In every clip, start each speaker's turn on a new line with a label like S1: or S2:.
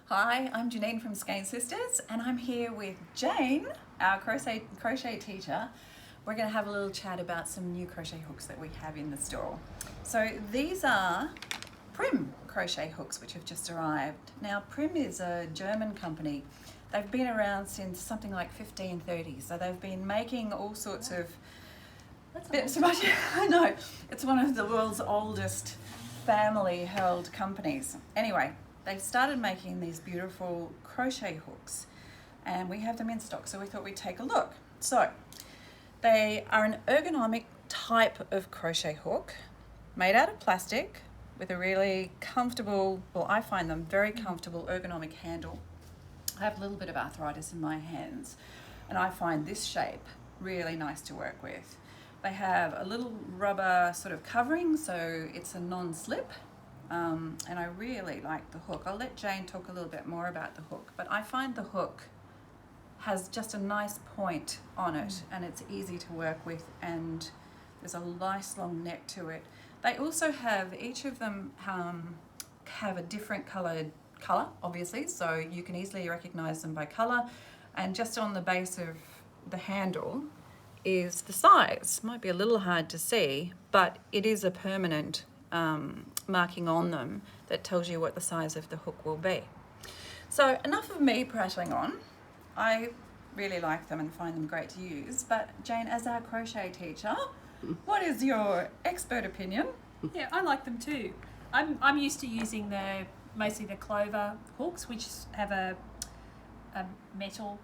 S1: Hi, I'm Janine from Skein Sisters, and I'm here with Jane, our crochet teacher. We're going to have a little chat about some new crochet hooks that we have in the store. So these are Prym crochet hooks which have just arrived. Now Prym is a German company. They've been around since something like 1530, so they've been making all sorts of bits. I know, it's one of the world's oldest family-held companies. Anyway, they've started making these beautiful crochet hooks and we have them in stock, so we thought we'd take a look. So they are an ergonomic type of crochet hook made out of plastic with a really comfortable, well, I find them very comfortable ergonomic handle. I have a little bit of arthritis in my hands and I find this shape really nice to work with. They have a little rubber sort of covering, so it's a non-slip. And I really like the hook. I'll let Jane talk a little bit more about the hook, but I find the hook has just a nice point on it and it's easy to work with, and there's a nice long neck to it. They also have, each of them have a different colour obviously, so you can easily recognize them by colour, and just on the base of the handle is the size. Might be a little hard to see, but it is a permanent marking on them that tells you what the size of the hook will be. So enough of me prattling on. I really like them and find them great to use, but Jane, as our crochet teacher, what is your expert opinion?
S2: Yeah, I like them too. I'm used to using mostly the clover hooks, which have a metal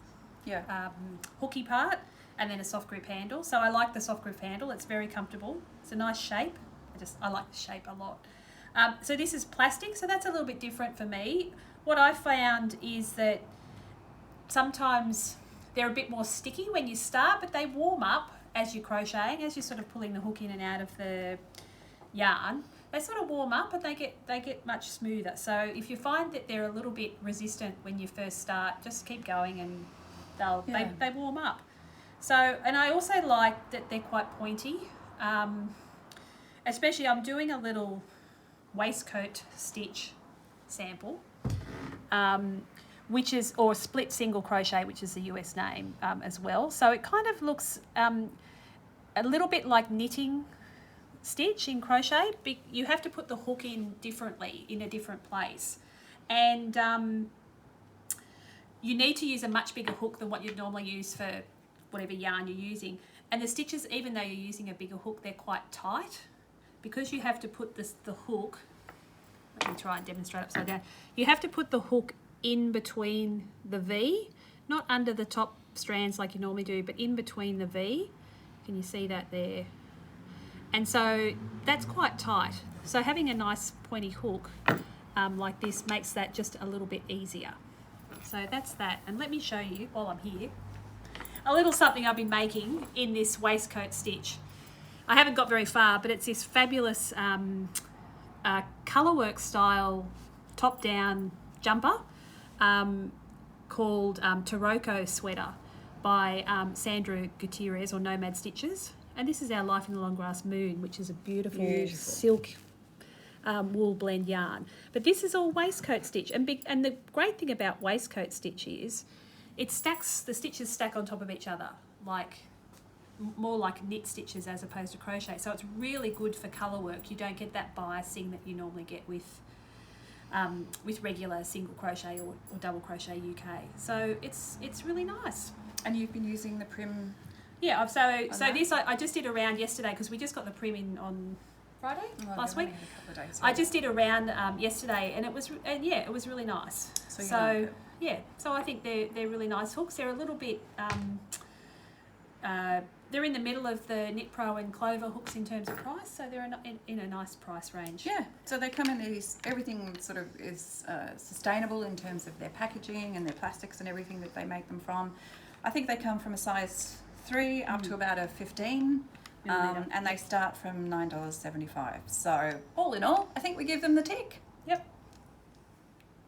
S2: hooky part and then a soft grip handle. So I like the soft grip handle. It's very comfortable. It's a nice shape. I like the shape a lot. So this is plastic, so that's a little bit different for me. What I found is that sometimes they're a bit more sticky when you start, but they warm up as you're crocheting, as you're sort of pulling the hook in and out of the yarn. They sort of warm up and they get much smoother. So if you find that they're a little bit resistant when you first start, just keep going and they warm up. So, and I also like that they're quite pointy. Especially I'm doing a little waistcoat stitch sample, which is, or split single crochet, which is the US name as well. So it kind of looks a little bit like knitting stitch in crochet. You have to put the hook in differently, in a different place. And you need to use a much bigger hook than what you'd normally use for whatever yarn you're using. And the stitches, even though you're using a bigger hook, they're quite tight. Because you have to put the hook, let me try and demonstrate upside down. You have to put the hook in between the V, not under the top strands like you normally do, but in between the V. Can you see that there? And so that's quite tight. So having a nice pointy hook like this makes that just a little bit easier. So that's that. And let me show you, while I'm here, a little something I've been making in this waistcoat stitch. I haven't got very far, but it's this fabulous colourwork style top-down jumper called Taroko Sweater by Sandra Gutierrez, or Nomad Stitches. And this is our Life in the Long Grass Moon, which is a beautiful silk wool blend yarn. But this is all waistcoat stitch. And the great thing about waistcoat stitch is the stitches stack on top of each other, more like knit stitches as opposed to crochet. So it's really good for colour work. You don't get that biasing that you normally get with regular single crochet or double crochet UK. So it's really nice.
S1: And you've been using the Prym?
S2: Yeah, so this I just did a round yesterday because we just got the Prym in on Friday last week.
S1: A couple of days,
S2: I just did a round yesterday and it was really nice. So I think they're really nice hooks. They're a little bit they're in the middle of the Knit Pro and Clover hooks in terms of price, so they're in a nice price range.
S1: Yeah, so they come in these, everything sort of is sustainable in terms of their packaging and their plastics and everything that they make them from. I think they come from a size 3 up to about a 15, and they start from $9.75. So all in all, I think we give them the tick.
S2: Yep.